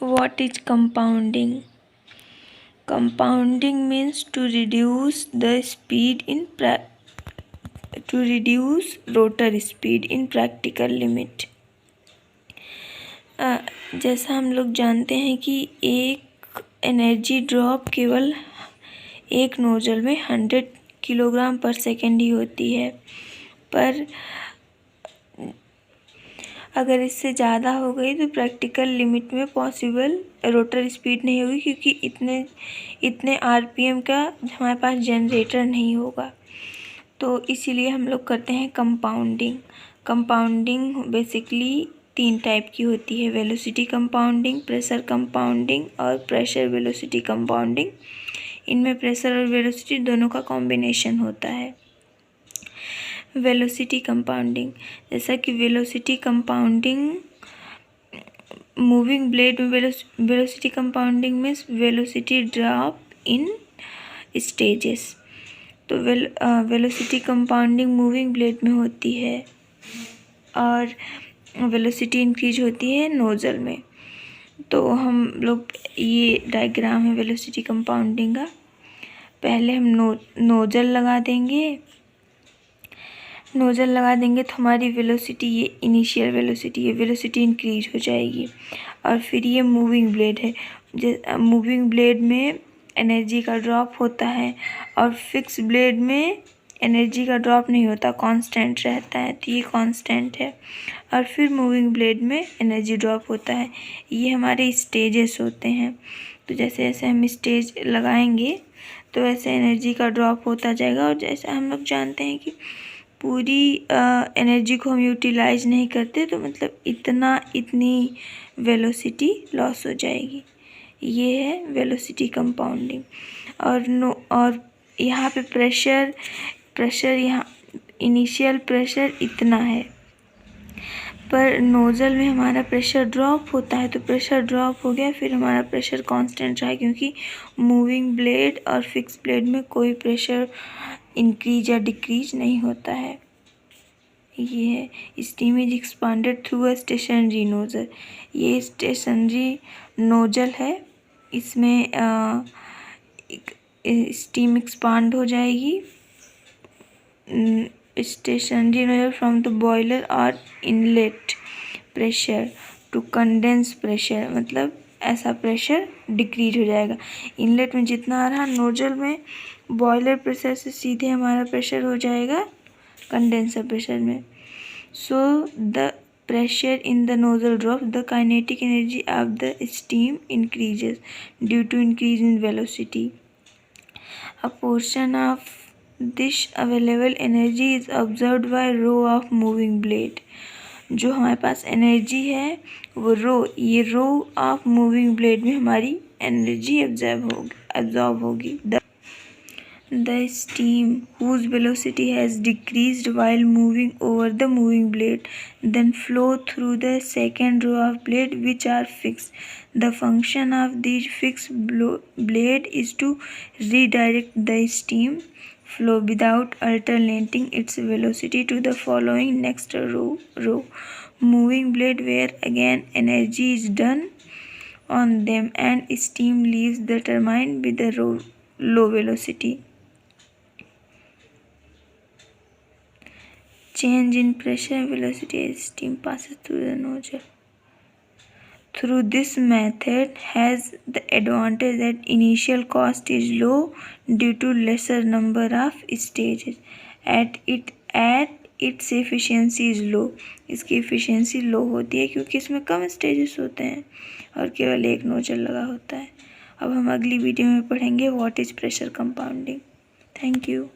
What is compounding? Compounding means to reduce rotor speed in practical limit. जैसा हम लोग जानते हैं कि एक एनर्जी ड्रॉप केवल एक नोजल में 100 किलोग्राम पर सेकेंड ही होती है, पर अगर इससे ज़्यादा हो गई तो प्रैक्टिकल लिमिट में पॉसिबल रोटर स्पीड नहीं होगी, क्योंकि इतने आरपीएम का हमारे पास जनरेटर नहीं होगा। तो इसीलिए हम लोग करते हैं कंपाउंडिंग। कंपाउंडिंग बेसिकली 3 टाइप की होती है: वेलोसिटी कंपाउंडिंग, प्रेशर कंपाउंडिंग और प्रेशर वेलोसिटी कंपाउंडिंग। इनमें प्रेशर और वेलोसिटी दोनों का कॉम्बिनेशन होता है। वेलोसिटी कंपाउंडिंग, जैसा कि वेलोसिटी कंपाउंडिंग मूविंग ब्लेड में velocity compounding means velocity drop in stages. तो वेलोसिटी कंपाउंडिंग मूविंग ब्लेड में होती है और वेलोसिटी इंक्रीज होती है नोजल में। तो हम लोग, ये डायग्राम है वेलोसिटी कंपाउंडिंग का। पहले हम नोजल लगा देंगे तो हमारी वेलोसिटी, ये इनिशियल वेलोसिटी है, वेलोसिटी इंक्रीज हो जाएगी। और फिर ये मूविंग ब्लेड है। मूविंग ब्लेड में एनर्जी का ड्रॉप होता है और फिक्स ब्लेड में एनर्जी का ड्रॉप नहीं होता, कांस्टेंट रहता है। तो ये कांस्टेंट है। और फिर मूविंग ब्लेड में एनर्जी ड्रॉप होता है। ये हमारे स्टेजेस होते हैं। तो जैसे जैसे हम स्टेज लगाएंगे तो वैसे एनर्जी का ड्रॉप होता जाएगा। और जैसे हम लोग जानते हैं कि पूरी एनर्जी को हम यूटिलाइज नहीं करते, तो मतलब इतनी वेलोसिटी लॉस हो जाएगी। ये है वेलोसिटी कंपाउंडिंग। और यहाँ पे प्रेशर यहाँ इनिशियल प्रेशर इतना है, पर नोज़ल में हमारा प्रेशर ड्रॉप होता है। तो प्रेशर ड्रॉप हो गया, फिर हमारा प्रेशर कांस्टेंट रहा, क्योंकि मूविंग ब्लेड और फिक्स ब्लेड में कोई प्रेशर इंक्रीज या डिक्रीज नहीं होता है। ये है steam is expanded through a stationary nozzle. ये स्टेशनरी नोजल है, इसमें स्टीम एक्सपांड हो जाएगी। Stationary nozzle from the boiler और inlet pressure to condense pressure, मतलब ऐसा प्रेशर डिक्रीज हो जाएगा। इनलेट में जितना आ रहा, नोजल में बॉयलर प्रेशर से सीधे हमारा प्रेशर हो जाएगा कंडेंसर प्रेशर में। So the pressure in the nozzle drops, the kinetic energy of the steam increases due to increase in velocity. A portion of this available energy is absorbed by row of moving blade. जो हमारे पास energy है वो ये row of moving blade में हमारी energy absorb होगी। The steam whose velocity has decreased while moving over the moving blade then flow through the second row of blade which are fixed. The function of these fixed blade is to redirect the steam flow without alternating its velocity to the following next row moving blade, where again energy is done on them and steam leaves the turbine with a low velocity. Change in pressure and velocity as steam passes through the nozzle. Through this method has the advantage that initial cost is low due to lesser number of stages. At its efficiency is low. इसकी efficiency low होती है क्योंकि इसमें कम stages होते हैं और केवल एक नोजल लगा होता है। अब हम अगली वीडियो में पढ़ेंगे what is pressure compounding. Thank you.